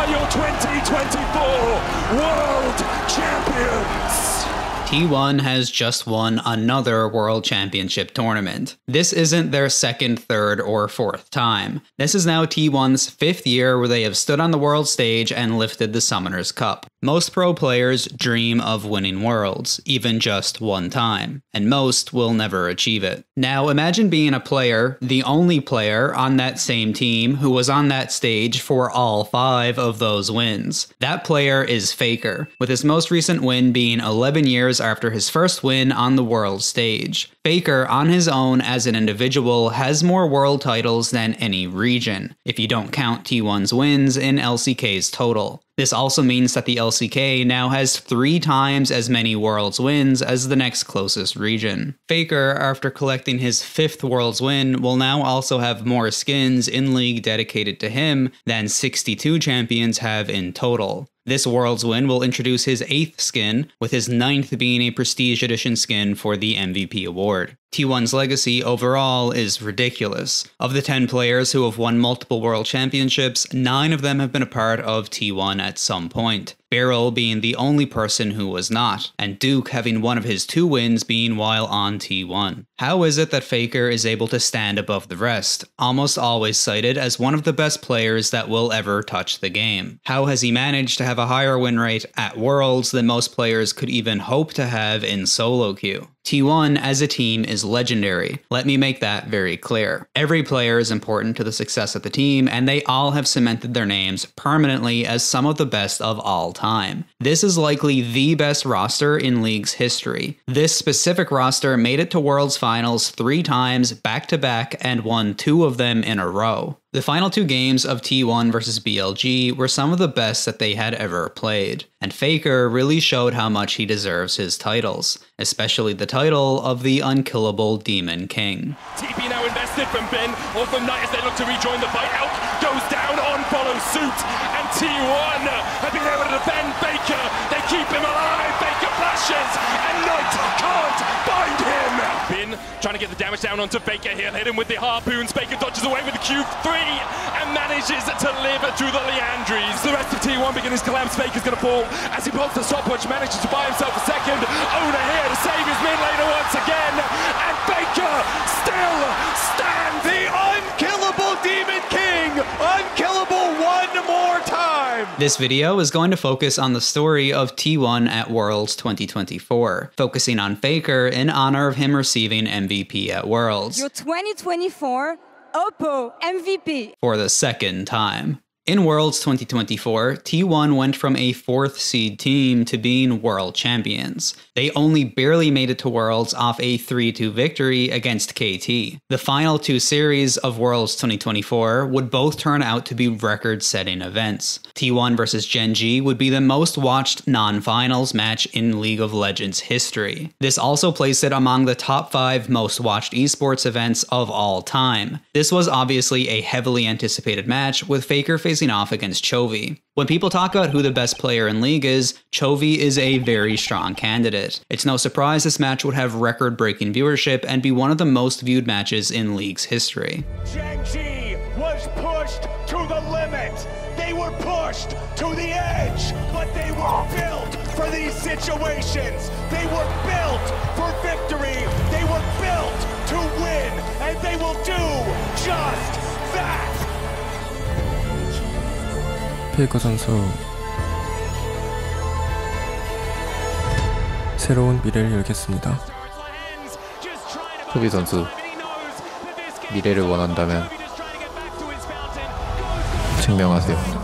are your 2024 World Champions! T1 has just won another World Championship tournament. This isn't their second, third, or fourth time. This is now T1's fifth year where they have stood on the world stage and lifted the Summoners Cup. Most pro players dream of winning Worlds, even just one time, and most will never achieve it. Now imagine being a player, the only player on that same team who was on that stage for all 5 of those wins. That player is Faker, with his most recent win being 11 years after his first win on the world stage. Faker, on his own as an individual, has more world titles than any region, if you don't count T1's wins in LCK's total. This also means that the LCK now has 3 times as many Worlds wins as the next closest region. Faker, after collecting his 5th Worlds win, will now also have more skins in League dedicated to him than 62 champions have in total. This Worlds win will introduce his 8th skin, with his 9th being a Prestige Edition skin for the MVP award. T1's legacy overall is ridiculous. Of the 10 players who have won multiple World Championships, 9 of them have been a part of T1 at some point. Beryl being the only person who was not, and Duke having one of his 2 wins being while on T1. How is it that Faker is able to stand above the rest, almost always cited as one of the best players that will ever touch the game? How has he managed to have a higher win rate at Worlds than most players could even hope to have in solo queue? T1 as a team is legendary. Let me make that very clear. Every player is important to the success of the team, and they all have cemented their names permanently as some of the best of all time. This is likely the best roster in League's history. This specific roster made it to Worlds Finals 3 times back-to-back and won 2 of them in a row. The final 2 games of T1 versus BLG were some of the best that they had ever played, and Faker really showed how much he deserves his titles, especially the title of the Unkillable Demon King. TP now invested from Ben or from Knight as they look to rejoin the fight. Elk goes down on follow suit, and T1 have been able to defend Faker. They keep him alive. Faker flashes, and Knight can't bind him. Ben trying to get the damage down onto Faker. He'll hit him with the harpoons. Faker dodges away with the Q3 and manages to live through the Leandries. The rest of T1 beginning to collapse. Faker's going to fall as he blocks the stopwatch, manages to buy himself a second. Owner here to save his mid laner once again, and Faker still stands. The Unkillable Demon King, unkillable one more time. This video is going to focus on the story of T1 at Worlds 2024, focusing on Faker in honor of him receiving MVP at Worlds. Your 2024 Oppo MVP. For the second time. In Worlds 2024, T1 went from a 4th seed team to being world champions. They only barely made it to Worlds off a 3-2 victory against KT. The final 2 series of Worlds 2024 would both turn out to be record-setting events. T1 versus Gen G would be the most watched non-finals match in League of Legends history. This also placed it among the top 5 most watched esports events of all time. This was obviously a heavily anticipated match, with Faker facing off against Chovy. When people talk about who the best player in League is, Chovy is a very strong candidate. It's no surprise this match would have record-breaking viewership and be one of the most viewed matches in League's history. Gen G was pushed to the limit. They were pushed to the edge, but they were built for these situations. They were built for victory. They were built to win, and they will do just that. 페이커 선수 새로운 미래를 열겠습니다. 초비 선수 미래를 원한다면 증명하세요.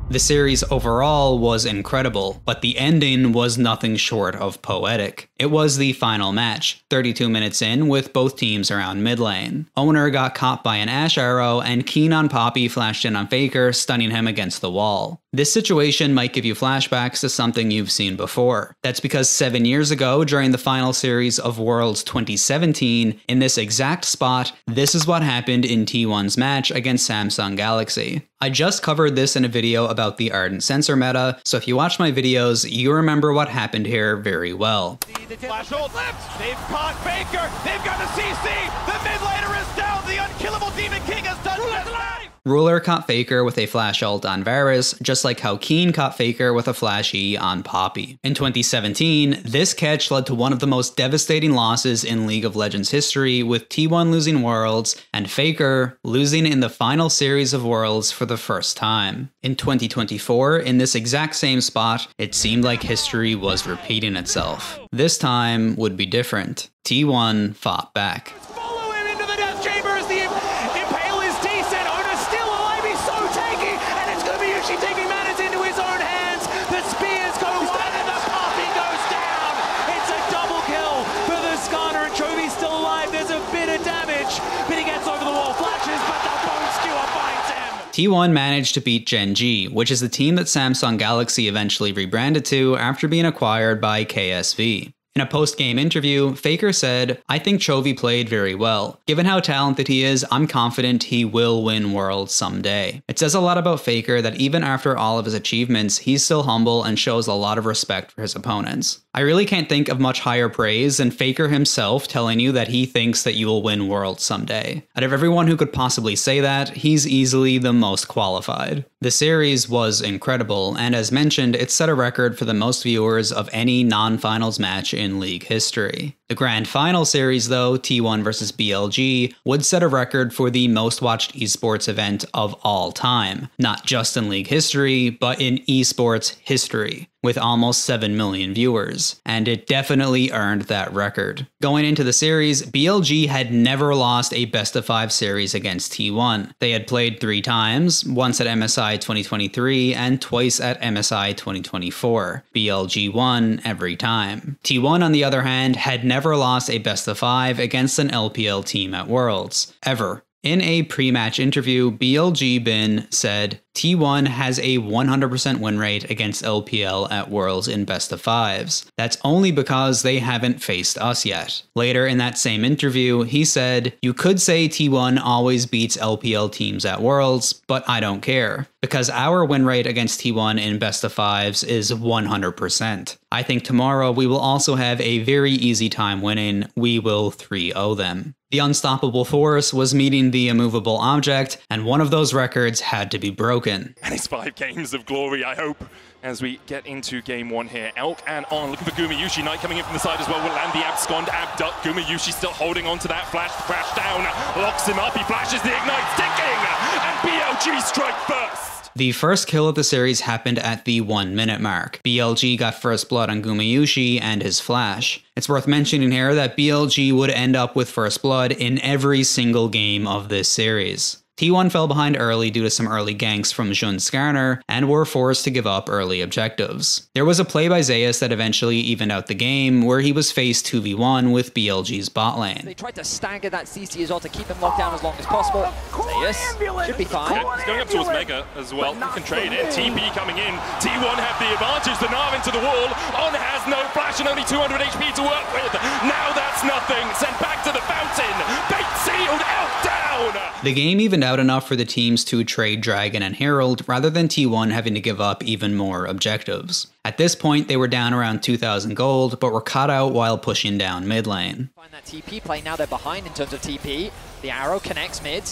The series overall was incredible, but the ending was nothing short of poetic. It was the final match, 32 minutes in, with both teams around mid lane. Owner got caught by an Ashe arrow, and Keen on Poppy flashed in on Faker, stunning him against the wall. This situation might give you flashbacks to something you've seen before. That's because 7 years ago, during the final series of Worlds 2017, in this exact spot, this is what happened in T1's match against Samsung Galaxy. I just covered this in a video about the Ardent Sensor meta, so if you watch my videos, you remember what happened here very well. Flash ult left. They've caught Faker. They've got the CC. The mid laner is down. The Unkillable Demon King has done just that. Ruler caught Faker with a flash ult on Varus, just like how Keen caught Faker with a flash E on Poppy. In 2017, this catch led to one of the most devastating losses in League of Legends history, with T1 losing Worlds and Faker losing in the final series of Worlds for the first time. In 2024, in this exact same spot, it seemed like history was repeating itself. This time would be different. T1 fought back. Follow him into the death chamber as the Impale is decent. Ona's still alive, he's so tanky, and it's Gumayusi taking matters into his own hands. The spears go wide and the Poppy goes down. It's a double kill for the Skarner, and Chovy's still alive. There's a bit of damage, but he gets over the wall, flashes, but the bone skewer finds him. T1 managed to beat Gen G, which is the team that Samsung Galaxy eventually rebranded to after being acquired by KSV. In a post-game interview, Faker said, "I think Chovy played very well. Given how talented he is, I'm confident he will win Worlds someday." It says a lot about Faker that even after all of his achievements, he's still humble and shows a lot of respect for his opponents. I really can't think of much higher praise than Faker himself telling you that he thinks that you will win Worlds someday. Out of everyone who could possibly say that, he's easily the most qualified. The series was incredible, and as mentioned, it set a record for the most viewers of any non-finals match in League history. The Grand Final series, though, T1 vs BLG, would set a record for the most watched esports event of all time. Not just in League history, but in esports history, with almost 7 million viewers. And it definitely earned that record. Going into the series, BLG had never lost a best-of-5 series against T1. They had played 3 times, once at MSI 2023 and twice at MSI 2024. BLG won every time. T1, on the other hand, had never lost a best-of-5 against an LPL team at Worlds, ever. In a pre-match interview, BLG Bin said, "T1 has a 100% win rate against LPL at Worlds in best-of-5s. That's only because they haven't faced us yet." Later in that same interview, he said, "You could say T1 always beats LPL teams at Worlds, but I don't care, because our win rate against T1 in best-of-5s is 100%. I think tomorrow we will also have a very easy time winning. We will 3-0 them." The unstoppable force was meeting the immovable object, and one of those records had to be broken. And it's 5 games of glory, I hope, as we get into game 1 here. Elk and On looking for Gumayusi. Knight coming in from the side as well. Will land the abscond, abduct. Gumayusi still holding on to that flash. Crash down, locks him up. He flashes the ignite, ticking, and BLG strike first. The first kill of the series happened at the 1-minute mark. BLG got first blood on Gumayusi and his flash. It's worth mentioning here that BLG would end up with first blood in every single game of this series. T1 fell behind early due to some early ganks from Jun Skarner, and were forced to give up early objectives. There was a play by Zeus that eventually evened out the game, where he was faced 2v1 with BLG's bot lane. They tried to stagger that CC as well to keep him locked down as long as possible. Zeus should be fine. Yeah, he's going up towards Mega as well. He can trade in. TP coming in. T1 have the advantage. The Nav into the wall. On has no flash and only 200 HP to work with. Now that's nothing. Sent back to the fountain. Bait sealed. Out down. The game evened out enough for the teams to trade Dragon and Herald, rather than T1 having to give up even more objectives. At this point, they were down around 2,000 gold, but were caught out while pushing down mid lane. Find that TP play, now they're behind in terms of TP. The arrow connects mid.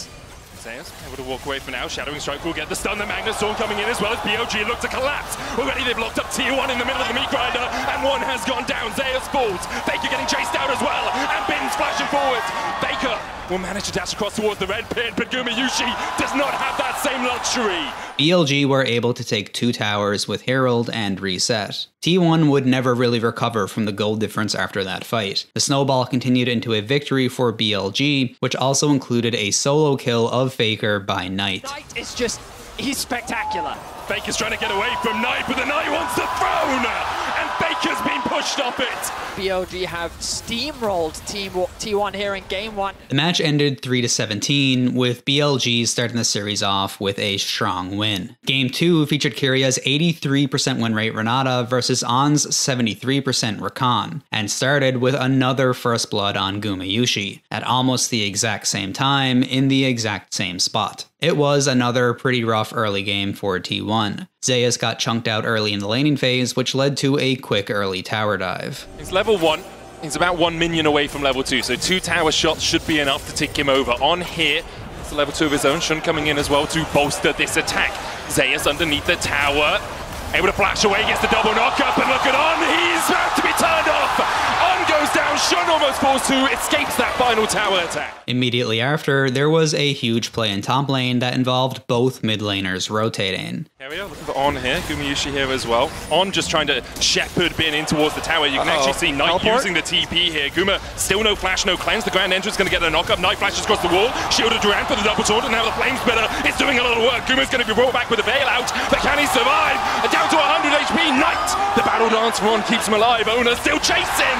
Zeus able to walk away for now. Shadowing Strike will get the stun. The Magnus Storm coming in as well as BLG look to collapse. Already they've locked up T1 in the middle of the meat grinder, and one has gone down. Zeus falls. Faker getting chased out as well, and Bin's flashing forward. Faker will manage to dash across towards the red pit, but Gumayusi does not have that same luxury. BLG were able to take 2 towers with Herald and reset. T1 would never really recover from the gold difference after that fight. The snowball continued into a victory for BLG, which also included a solo kill of Faker by Knight. Knight is just, he's spectacular. Faker's trying to get away from Knight, but the Knight wants the throne, and Faker's been pushed off it. BLG have steamrolled T1 here in game 1. The match ended 3-17, with BLG starting the series off with a strong win. Game 2 featured Kiria's 83% win rate Renata versus On's 73% Rakan, and started with another first blood on Gumayusi, at almost the exact same time in the exact same spot. It was another pretty rough early game for T1. Zeus got chunked out early in the laning phase, which led to a quick early tower dive. He's level 1. He's about 1 minion away from level 2, so 2 tower shots should be enough to tick him over. On here, It's a level 2 of his own. Shun coming in as well to bolster this attack. Zeus underneath the tower. Able to flash away, gets the double knock-up, and look at On. He's about to be turned off. On goes down. Shun almost falls to, escapes that final tower attack. Immediately after, there was a huge play in top lane that involved both mid laners rotating. Here we are, looking for On here. Gumayusi here as well. On just trying to shepherd Bin in towards the tower. You can actually see Knight using the TP here. Guma, still no flash, no cleanse. The Grand Entrance going to get a knock-up. Knight flashes across the wall. Shielded Durant for the double sword, and now the Flame Spitter is doing a lot of work. Guma's going to be brought back with a bailout, but can he survive? Down to 100 HP. Knight, the battle dance for On keeps him alive. Owner still chasing,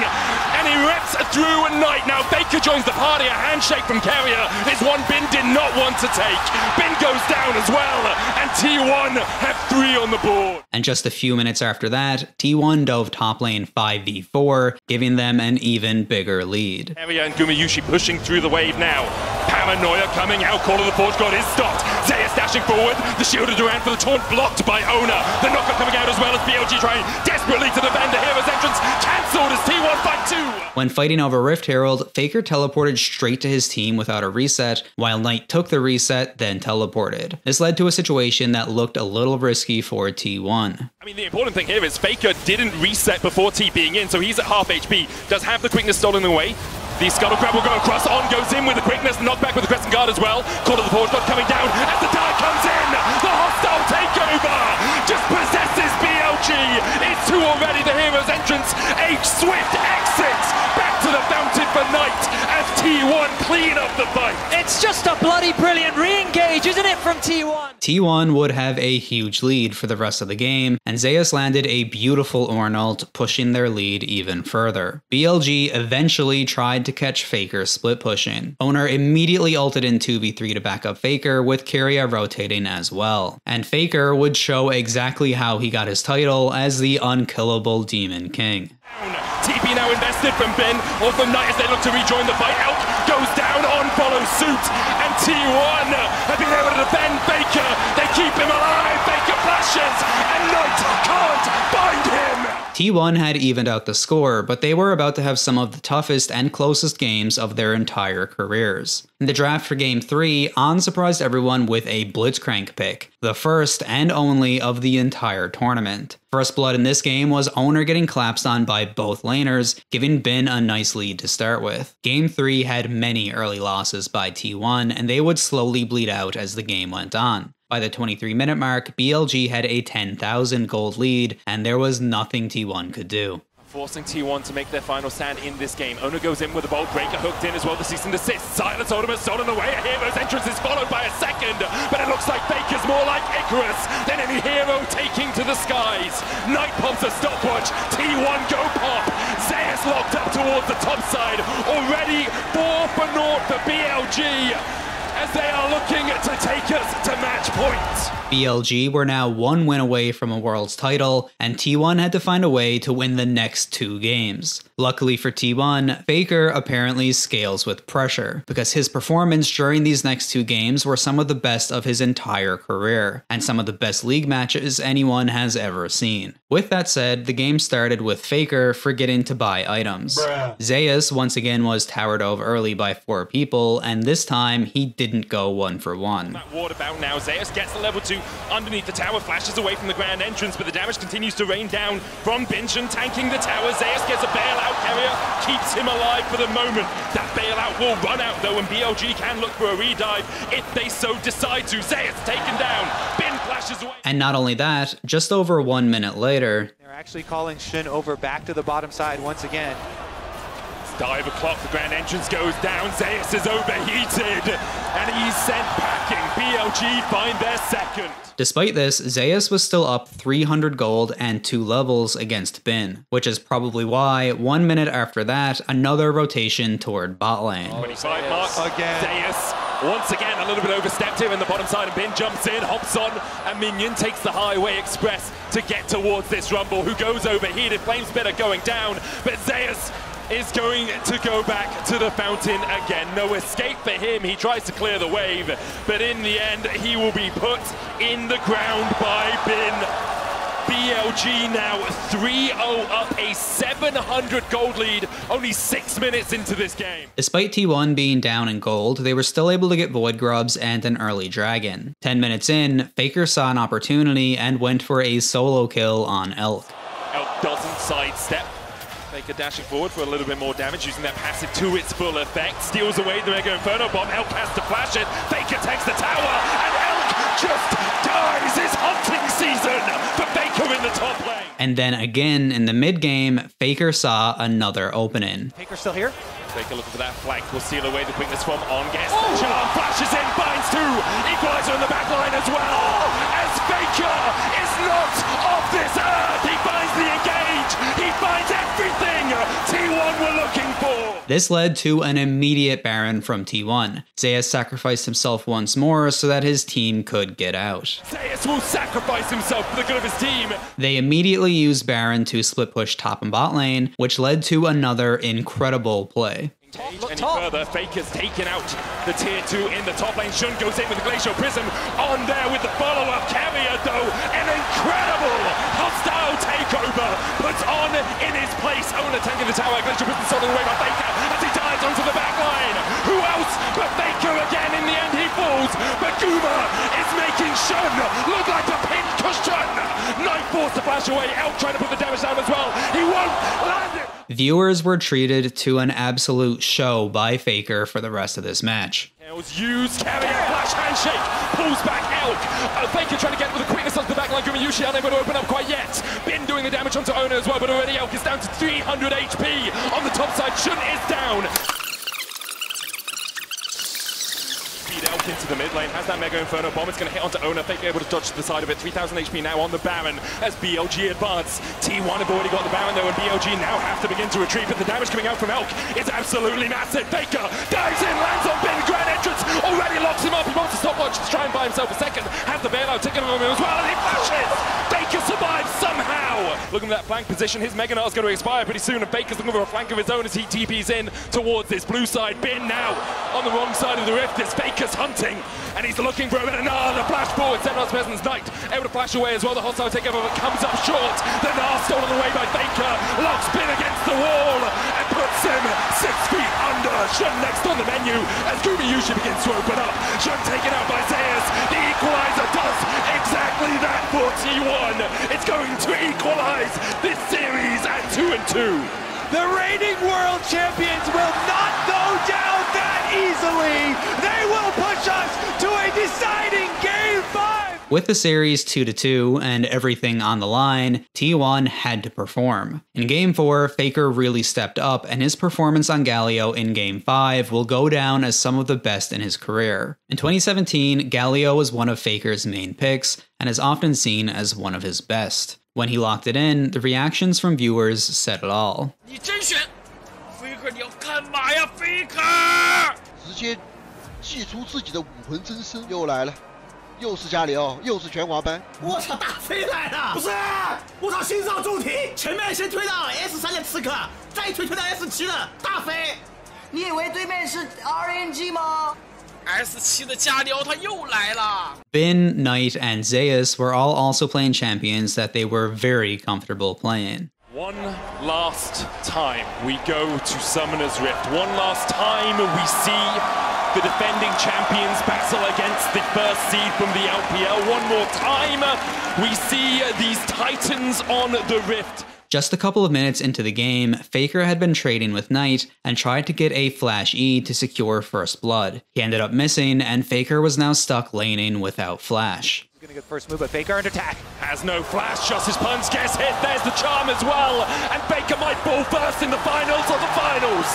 and he rips through a Knight. Now Faker joins the party. A handshake from Carrier is one Bin did not want to take. Bin goes down as well, and T1 have 3 on the board. And just a few minutes after that, T1 dove top lane 5v4, giving them an even bigger lead. Carrier and Gumayusi pushing through the wave now. Paranoia coming out. Call of the Forge God is stopped. Zeus dashing forward. The shield of Durant for the taunt blocked by Owner. The knocker coming out as well as BLG trying desperately to defend the hero's entrance. Cancelled as T1 fight 2. When fighting over Rift Herald, Faker teleported straight to his team without a reset, while Knight took the reset, then teleported. This led to a situation that looked a little risky for T1. I mean, the important thing here is Faker didn't reset before TPing in, so he's at half HP. Does have the quickness stolen away. The Scuttle Crab will go across. On goes in with the quickness. Knockback with the Crescent Guard as well. Call of the Forge God coming down as the tide comes in. The hostile takeover just possesses BLG. It's 2 already. The hero's entrance. A swift exit back to the fountain for Knight as T1 clean up the fight. It's just a bloody brilliant re-engage, isn't it, from T1? T1 would have a huge lead for the rest of the game, and Zeus landed a beautiful Ornult, pushing their lead even further. BLG eventually tried to catch Faker split pushing. Owner immediately ulted in 2v3 to back up Faker, with Kyria rotating as well. And Faker would show exactly how he got his title as the unkillable Demon King. TP now invested from Bin or from Knight as they look to rejoin the fight. Elk goes down, On follows suit, and T1 have been able to defend Faker. They keep him alive. Faker flashes, and Knight can't find him. T1 had evened out the score, but they were about to have some of the toughest and closest games of their entire careers. In the draft for Game 3, On surprised everyone with a Blitzcrank pick, the first and only of the entire tournament. First blood in this game was Owner getting collapsed on by both laners, giving Bin a nice lead to start with. Game 3 had many early losses by T1, and they would slowly bleed out as the game went on. By the 23-minute mark, BLG had a 10,000 gold lead, and there was nothing T1 could do. Forcing T1 to make their final stand in this game. Owner goes in with a bolt breaker hooked in as well. The cease and desist. Silence Ultimate stolen away. A hero's entrance is followed by a second, but it looks like Faker's more like Icarus than any hero taking to the skies. Knight pumps a stopwatch. T1 go pop. Zeus locked up towards the top side. Already 4 for naught for BLG as they are looking to take us to match point. BLG were now 1 win away from a Worlds title, and T1 had to find a way to win the next 2 games. Luckily for T1, Faker apparently scales with pressure, because his performance during these next 2 games were some of the best of his entire career, and some of the best league matches anyone has ever seen. With that said, the game started with Faker forgetting to buy items. Zeus once again was towered over early by 4 people, and this time he didn't go 1 for 1. That water bound now. Zeus gets the level 2 underneath the tower, flashes away from the Grand Entrance, but the damage continues to rain down from Binchen, tanking the tower. Zeus gets a bailout. Carrier keeps him alive for the moment. That bailout will run out though, and BLG can look for a redive if they so decide to. Zeus taken down. Bin flashes away. And not only that, just over 1 minute later, they're actually calling Shun over back to the bottom side once again. Dive o'clock, the Grand Entrance goes down. Zeus is overheated, and he's sent packing. BLG find their second. Despite this, Zeus was still up 300 gold and 2 levels against Bin, which is probably why, 1 minute after that, another rotation toward bot lane. 25 mark again. Zeus once again a little bit overstepped him in the bottom side, and Bin jumps in, hops on, and Minion takes the Highway Express to get towards this Rumble, who goes overheated. Flame Spitter going down, but Zeus is going to go back to the fountain again. No escape for him. He tries to clear the wave, but in the end, he will be put in the ground by Bin. BLG now 3-0 up, a 700 gold lead, only 6 minutes into this game. Despite T1 being down in gold, they were still able to get Void Grubs and an early dragon. 10 minutes in, Faker saw an opportunity and went for a solo kill on Elk. Elk doesn't sidestep. Faker dashing forward for a little bit more damage, using that passive to its full effect. Steals away the Mega Inferno Bomb. Elk has to flash it. Faker takes the tower, and Elk just dies. It's hunting season for Faker in the top lane. And then again in the mid-game, Faker saw another opening. Faker still here? Faker looking for that flank. Will seal away the quickness from Onguest. Charm flashes in, binds two. Equalizer in the back line as well. As Faker is not off this earth. He finds the engage. He finds everything T1 were looking for. This led to an immediate Baron from T1. Zeus sacrificed himself once more so that his team could get out. Zeus will sacrifice himself for the good of his team. They immediately used Baron to split push top and bot lane, which led to another incredible play. Any further, Faker's taken out the tier 2 in the top lane. Shun goes in with the Glacial Prism on there with the follow-up. Carrier though, an incredible hostile takeover puts on in his place. Owner tanking the tower, Glacial Prism stolen away by Faker as he dives onto the back line. Who else but Faker again? In the end he falls, but Guma is making Shun look like a pin cushion. Knight forced to flash away, Elk trying to put the damage down as well. He won't land it. Viewers were treated to an absolute show by Faker for the rest of this match. Used, Carrier, flash handshake, pulls back Elk. Faker trying to get with the quickness onto the back line. Gumayushi unable to open up quite yet. Bin doing the damage onto Owner as well, but already Elk is down to 300 HP. On the top side, Shun is down. Elk into the mid lane, has that Mega Inferno Bomb, it's going to hit onto Owner, Faker able to dodge to the side of it, 3000 HP now on the Baron as BLG advance. T1 have already got the Baron though, and BLG now have to begin to retreat, but the damage coming out from Elk is absolutely massive. Faker dives in, lands on Bin, grand entrance, already locks him up, he wants to stopwatch to try and buy himself a second, has the bailout ticking on him as well, and he flashes! Faker survives somehow! Looking at that flank position, his Mega Knot is going to expire pretty soon, and Faker's looking for a flank of his own as he TPs in towards this blue side. Bin now on the wrong side of the rift, it's Faker's hunting, and he's looking for a bit of the flash forward. Xenos Peasant's Knight able to flash away as well. The hostile takeover comes up short. The Gnar stolen away by Faker. Locks Bin against the wall and puts him 6 feet under. Shun next on the menu as Gumayushi begins to open up. Shun taken out by Zeus. The equalizer does exactly that for T1. It's going to equalize this series at 2-2. The reigning world champions will not go down that easily. They will push us to a deciding Game 5. With the series 2-2 and everything on the line, T1 had to perform. In Game 4, Faker really stepped up, and his performance on Galio in Game 5 will go down as some of the best in his career. In 2017, Galio was one of Faker's main picks, and is often seen as one of his best. When he locked it in, the reactions from viewers said it all. 你真选 Faker 你要干嘛呀 Faker 直接祭出自己的武魂真身又来了，又是加里奥，又是拳皇班。我操大飞来了不是我操心脏重停前面先推到 S3 的刺客再推到 S7 的大飞你以为对面是 RNG 吗 S7 的加里奥他又来了 Bin, Knight, and Zeus were all also playing champions that they were very comfortable playing. One last time we go to Summoner's Rift. One last time we see the defending champions battle against the first seed from the LPL. One more time we see these titans on the Rift. Just a couple of minutes into the game, Faker had been trading with Knight and tried to get a Flash E to secure First Blood. He ended up missing, and Faker was now stuck laning without Flash. He's gonna get the first move, but Faker under attack. Has no flash, just his punch gets hit, there's the charm as well, and Faker might fall first in the finals of the finals.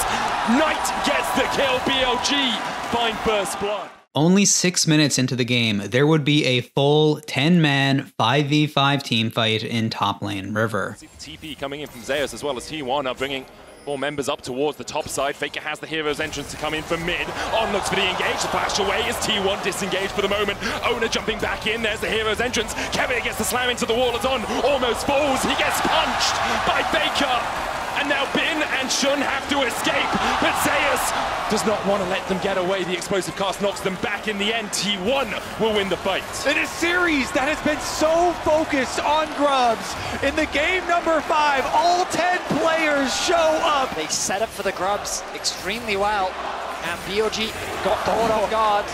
Knight gets the kill, BLG find First Blood. Only 6 minutes into the game, there would be a full 10-man 5v5 teamfight in top lane River. TP coming in from Zeus as well as T1 are bringing more members up towards the top side. Faker has the hero's entrance to come in from mid. On looks for the engage, the flash away is T1 disengaged for the moment. Owner jumping back in, there's the hero's entrance. Kevin gets the slam into the wall as On almost falls. He gets punched by Faker. and now Bin and Shun have to escape, but Zeus does not want to let them get away. The explosive cast knocks them back. In the end, T1 will win the fight. In a series that has been so focused on Grubs, in the game number 5, all 10 players show up. They set up for the Grubs extremely well, and BOG got caught off guard.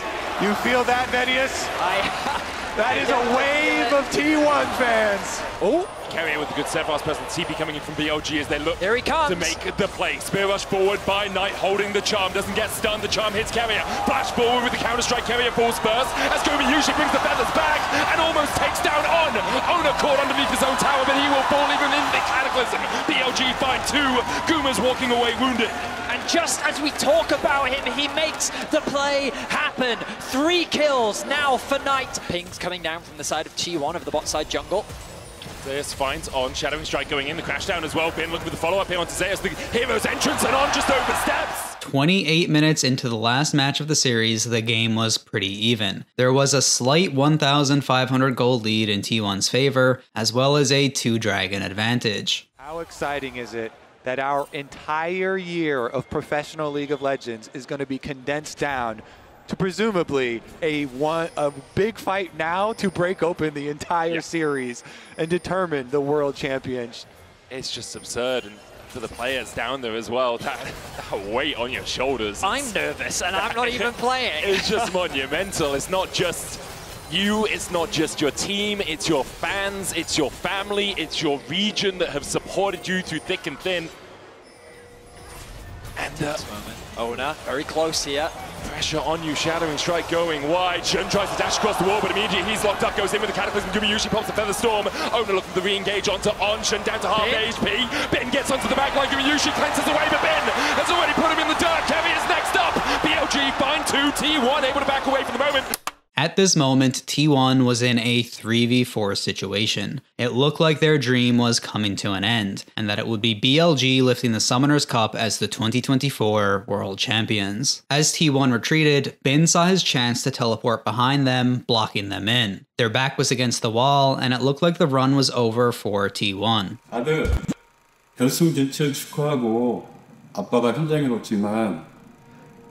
You feel that, Venius? That is a wave of T1 fans. Oh, Keria with a good set fast person. TP coming in from BOG as they look Here he comes. to make the play. Spear rush forward by Knight, holding the charm. Doesn't get stunned. The charm hits Keria. Flash forward with the counter strike. Keria falls first as Gumayusi brings the feathers back and almost takes down On. Owner caught underneath his own tower, but he will fall even in the Cataclysm. BOG find 2. Guma's walking away wounded. And just as we talk about him, he makes the play happen. 3 kills now for Knight. Pings coming down from the side of T1 of the bot side jungle. Zeus finds On, Shadowing Strike going in, the crash down as well. Bin looking for the follow-up here onto Zeus, the hero's entrance, and On just oversteps. 28 minutes into the last match of the series, the game was pretty even. There was a slight 1,500 gold lead in T1's favor, as well as a 2-dragon advantage. How exciting is it that our entire year of professional League of Legends is going to be condensed down to presumably a big fight now to break open the entire series and determine the world champion. It's just absurd, and for the players down there as well, that weight on your shoulders. I'm nervous, and I'm not even playing. It's just monumental. It's not just you, it's not just your team, it's your fans, it's your family, it's your region that have supported you through thick and thin. And Owner, very close here. Pressure on you, Shadowing Strike going wide. Shun tries to dash across the wall, but immediately he's locked up, goes in with the Cataclysm. Gumayusi pops the Feather Storm. Owner looking to re-engage onto On. Shun down to half HP. Bin gets onto the back line. Gumayusi cleanses away, but Bin has already put him in the dirt. Kevi is next up. BOG find 2. T1 able to back away for the moment. At this moment, T1 was in a 3v4 situation. It looked like their dream was coming to an end, and that it would be BLG lifting the Summoners Cup as the 2024 World Champions. As T1 retreated, Bin saw his chance to teleport behind them, blocking them in. Their back was against the wall, and it looked like the run was over for T1. 아들, 결승 진출 축하하고 아빠가 현장에 없지만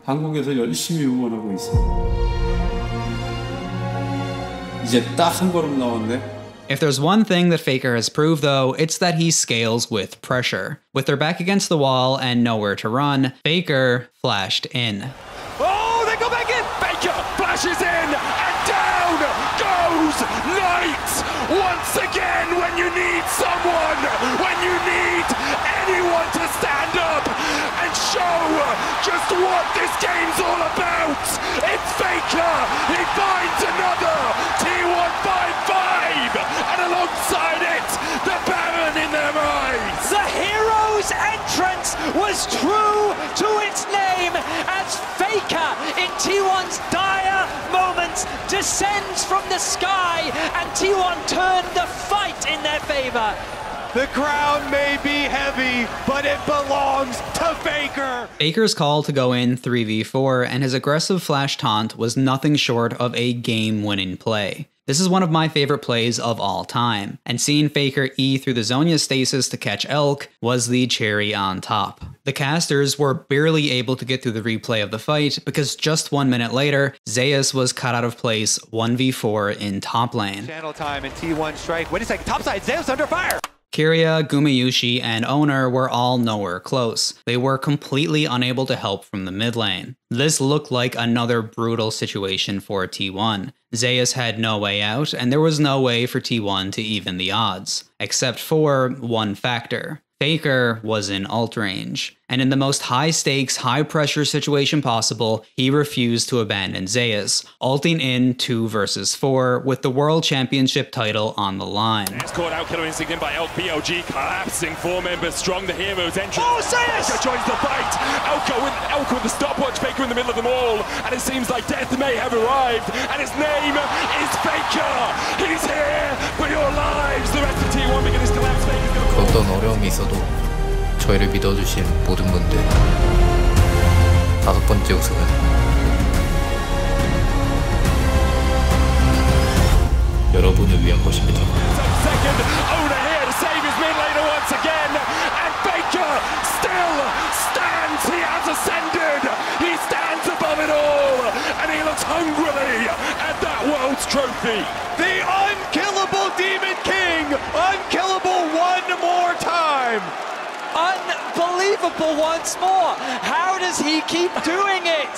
한국에서 열심히 응원하고 있어. If there's one thing that Faker has proved though, it's that he scales with pressure. With their back against the wall and nowhere to run, Faker flashed in. Oh, they go back in! Faker flashes in, and down goes Knight! Once again, when you need someone, when you need anyone to stand up and show just what this game's all about, it's Faker! He finds another! T1 5-5! And alongside it, the Baron in their eyes! The hero's entrance was true to its name as Faker in T1's dire moments descends from the sky and T1 turned the fight in their favor. The crown may be heavy, but it belongs to Faker! Faker's call to go in 3v4 and his aggressive flash taunt was nothing short of a game-winning play. This is one of my favorite plays of all time, and seeing Faker E through the Zhonya stasis to catch Elk was the cherry on top. The casters were barely able to get through the replay of the fight because just 1 minute later, Zeus was cut out of place 1v4 in top lane. Channel time in T1 strike. Wait a second, topside, Zeus under fire! Keria, Gumayusi, and Owner were all nowhere close. They were completely unable to help from the mid lane. This looked like another brutal situation for T1. Zeus had no way out, and there was no way for T1 to even the odds. Except for one factor. Faker was in ult range, and in the most high-stakes, high-pressure situation possible, he refused to abandon Zeus, ulting in 2 versus 4 with the World Championship title on the line. It's caught out, killer instinct in by Elk. BOG collapsing, 4 members strong, the hero's entrance. Oh, Zeus! Faker joins the fight! Elk with the stopwatch, Faker in the middle of them all, and it seems like death may have arrived, and his name is Faker! He's here for your lives! The rest of T1 begin his collapse. Faker's gonna call. 어떤 어려움이 있어도 저희를 믿어주신 모든 분들 5번째 우승은 여러분을 위한 것입니다. Second, Owner here to save his mid laner once again, and Faker has ascended. He stands above it all, and he looks hungrily at that world's trophy. The unkillable Demon King, unkillable one more time. Unbelievable once more. How does he keep doing it?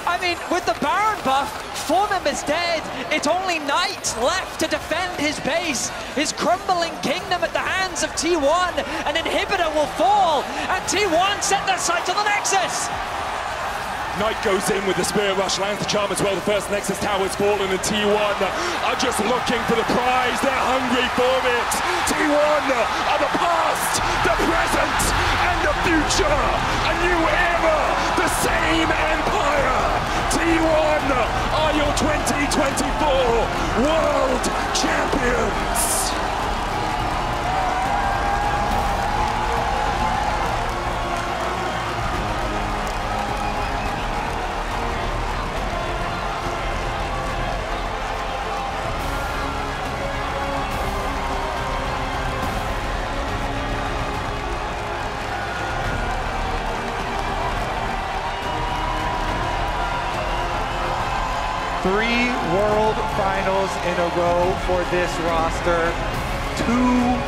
I mean, with the Baron buff, Fornham is dead. It's only Knight left to defend his base. His crumbling kingdom at the hands of T1. An inhibitor will fall, and T1 set their sights on the Nexus. Knight goes in with the Spirit Rush, lands the charm as well. The first Nexus tower's fallen, and T1 are just looking for the prize. They're hungry for it. T1 are the past, the present, and the future. A new era, the same empire. T1 are your 2024 World Champions. Three World Finals in a row for this roster. 2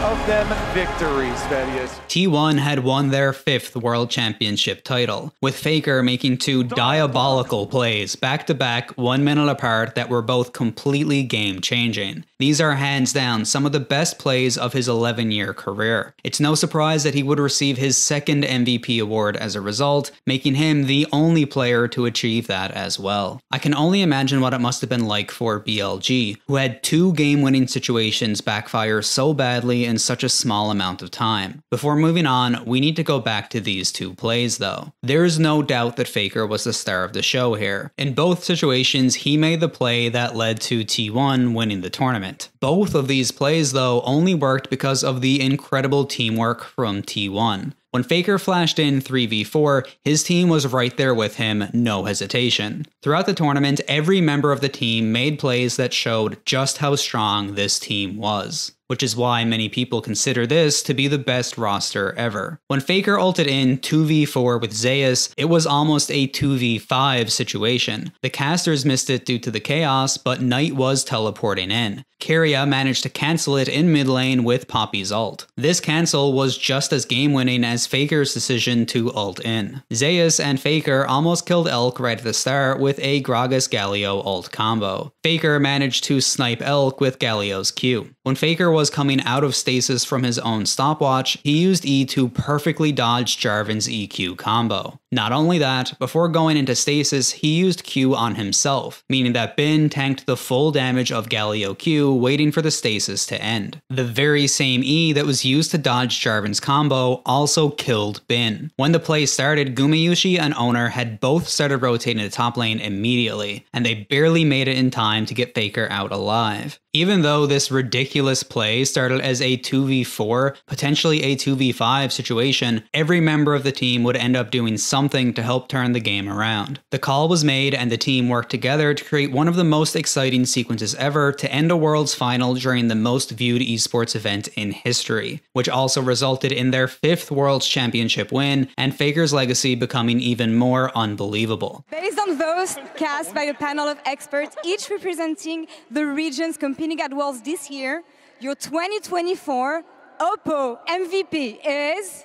of them victories, Vedius. T1 had won their 5th World Championship title, with Faker making 2 diabolical plays back-to-back 1 minute apart that were both completely game-changing. These are hands down some of the best plays of his 11-year career. It's no surprise that he would receive his 2nd MVP award as a result, making him the only player to achieve that as well. I can only imagine what it must have been like for BLG, who had 2 game-winning situations backfire so badly in such a small amount of time. Before moving on, we need to go back to these 2 plays though. There's no doubt that Faker was the star of the show here. In both situations, he made the play that led to T1 winning the tournament. Both of these plays though only worked because of the incredible teamwork from T1. When Faker flashed in 3v4, his team was right there with him, no hesitation. Throughout the tournament, every member of the team made plays that showed just how strong this team was, which is why many people consider this to be the best roster ever. When Faker ulted in 2v4 with Zeus, it was almost a 2v5 situation. The casters missed it due to the chaos, but Knight was teleporting in. Keria managed to cancel it in mid lane with Poppy's ult. This cancel was just as game-winning as Faker's decision to ult in. Zeus and Faker almost killed Elk right at the start with a Gragas Galio ult combo. Faker managed to snipe Elk with Galio's Q. When Faker was coming out of stasis from his own stopwatch, he used E to perfectly dodge Jarvan's EQ combo. Not only that, before going into stasis, he used Q on himself, meaning that Bin tanked the full damage of Galio Q, waiting for the stasis to end. The very same E that was used to dodge Jarvan's combo also killed Bin. When the play started, Gumayusi and Oner had both started rotating to top lane immediately, and they barely made it in time to get Faker out alive. Even though this ridiculous play started as a 2v4, potentially a 2v5 situation, every member of the team would end up doing something to help turn the game around. The call was made and the team worked together to create one of the most exciting sequences ever to end a Worlds final during the most viewed esports event in history, which also resulted in their 5th Worlds Championship win and Faker's legacy becoming even more unbelievable. Based on votes cast by a panel of experts, each representing the regions competing at Worlds this year, your 2024 Oppo MVP is...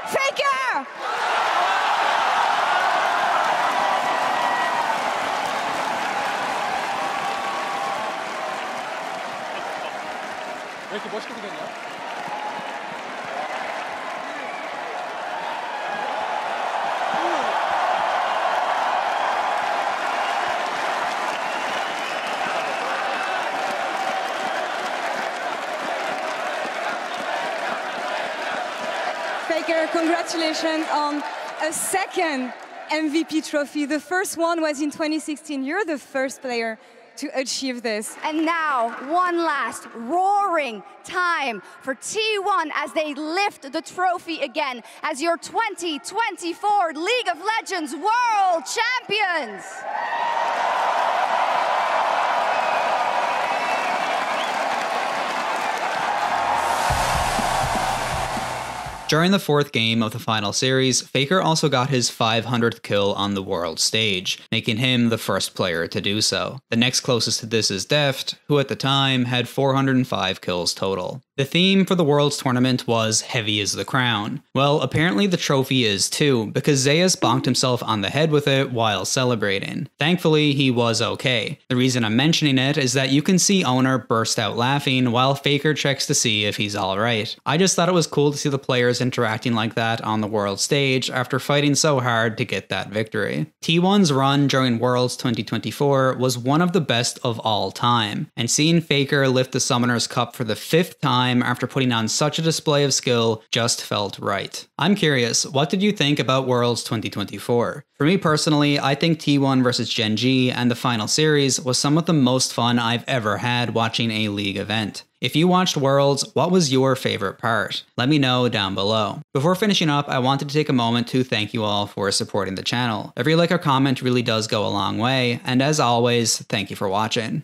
Faker! 왜 이렇게 멋있게 생겼냐? Faker, congratulations on a 2nd MVP trophy. The first one was in 2016. You're the first player to achieve this. And now, one last roaring time for T1 as they lift the trophy again as your 2024 League of Legends World Champions. During the 4th game of the final series, Faker also got his 500th kill on the world stage, making him the first player to do so. The next closest to this is Deft, who at the time had 405 kills total. The theme for the Worlds tournament was Heavy is the Crown. Well, apparently the trophy is too, because Zayas bonked himself on the head with it while celebrating. Thankfully, he was okay. The reason I'm mentioning it is that you can see Owner burst out laughing while Faker checks to see if he's alright. I just thought it was cool to see the players interacting like that on the world stage after fighting so hard to get that victory. T1's run during Worlds 2024 was one of the best of all time, and seeing Faker lift the Summoner's Cup for the 5th time after putting on such a display of skill just felt right. I'm curious, what did you think about Worlds 2024? For me personally, I think T1 vs Gen G and the final series was some of the most fun I've ever had watching a League event. If you watched Worlds, what was your favorite part? Let me know down below. Before finishing up, I wanted to take a moment to thank you all for supporting the channel. Every like or comment really does go a long way, and as always, thank you for watching.